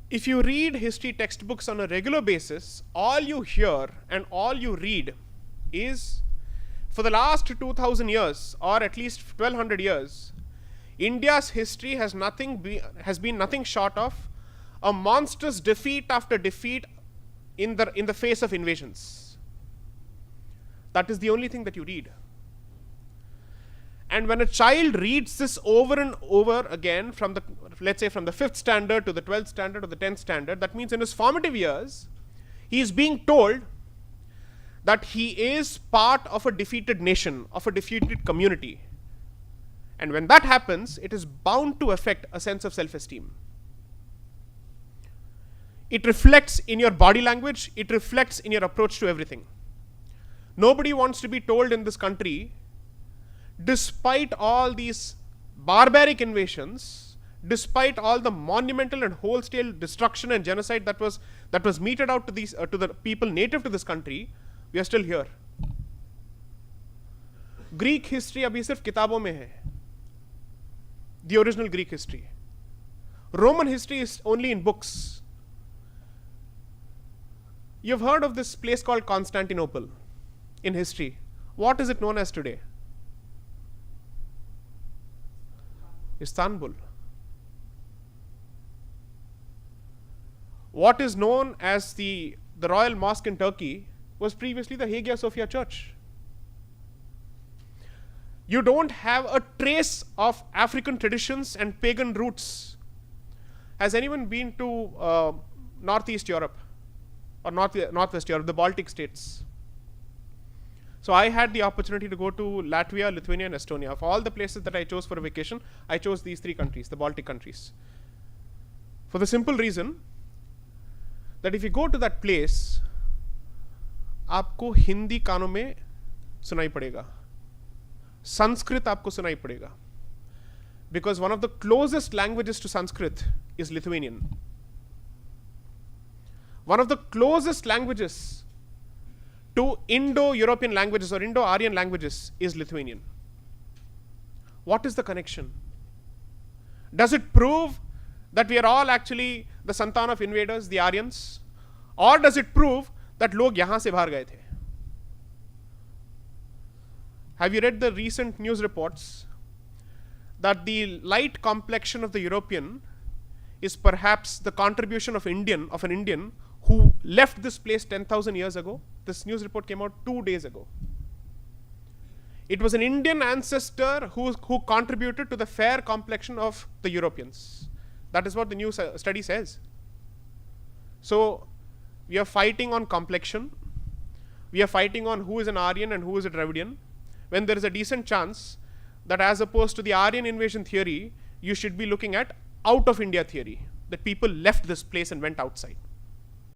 If you read history textbooks on a regular basis, all you hear and all you read is, for the last 2000 years, or at least 1200 years, India's history has been nothing short of a monstrous defeat after defeat in the face of invasions. That is the only thing that you read. And when a child reads this over and over again, from the, let's say, from the 5th standard to the 12th standard or the 10th standard, that means in his formative years, he is being told that he is part of a defeated nation, of a defeated community. And when that happens, it is bound to affect a sense of self-esteem. It reflects in your body language, it reflects in your approach to everything. Nobody wants to be told in this country, despite all these barbaric invasions, despite all the monumental and wholesale destruction and genocide that was meted out to the people native to this country, we are still here. Greek history abhi sirf kitabon mein hai. The original Greek history. Roman history is only in books. You've heard of this place called Constantinople in history. What is it known as today? Istanbul. What is known as the Royal Mosque in Turkey was previously the Hagia Sophia Church. You don't have a trace of African traditions and pagan roots. Has anyone been to Northeast Europe or Northwest Europe, the Baltic states? So I had the opportunity to go to Latvia, Lithuania, and Estonia. Of all the places that I chose for a vacation, I chose these 3 countries, the Baltic countries. For the simple reason that if you go to that place, आपको हिंदी कानों में सुनाई पड़ेगा, संस्कृत आपको सुनाई पड़ेगा, because one of the closest languages to Sanskrit is Lithuanian. One of the closest languages to Indo-European languages or Indo-Aryan languages is Lithuanian. What is the connection? Does it prove that we are all actually the santan of invaders, the Aryans? Or does it prove that log yahan se bahar gaye the? Have you read the recent news reports that the light complexion of the European is perhaps the contribution of an Indian who left this place 10,000 years ago? This news report came out 2 days ago. It was an Indian ancestor who contributed to the fair complexion of the Europeans. That is what the new study says. So we are fighting on complexion. We are fighting on who is an Aryan and who is a Dravidian, when there is a decent chance that, as opposed to the Aryan invasion theory, you should be looking at out of India theory, that people left this place and went outside.